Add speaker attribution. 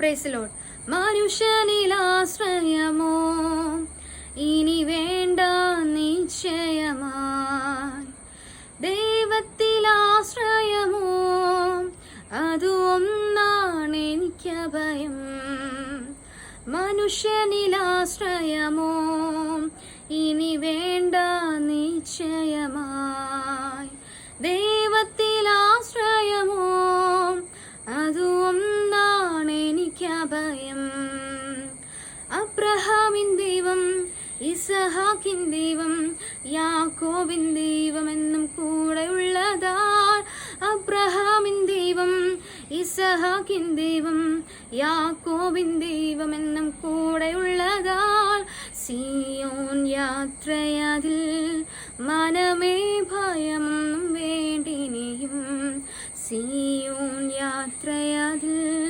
Speaker 1: Praise the Lord. മനുഷ്യനിലാശ്രയമോ ഇനി വേണ്ട നിശ്ചയമായി, ദൈവത്തിലാശ്രയമോ അതു ഒന്നാണ് എനിക്കഭയം. മനുഷ്യനിലാശ്രയമോ ഇനി വേണ്ട നിശ്ചയമായി, ദൈവത്തിലാശ്രയമോ അതു ഒന്നാണ് എനിക്കഭയം. അബ്രഹാമിൻ ദൈവം, ഇസഹാക്കിൻ ദൈവം, യാക്കോബിൻ ദൈവം എന്നും കൂടെയുള്ളതാൽ. അബ്രഹാമിൻ ദൈവം, ഇസഹാക്കിൻ ദൈവം, യാക്കോബിൻ ദൈവം എന്നും കൂടെയുള്ളതാൽ. സിയോൻ യാത്രയതിൽ മനമേ ഭയമൊന്നും വേണ്ടിനിയും, സിയോൻ യാത്രയതിൽ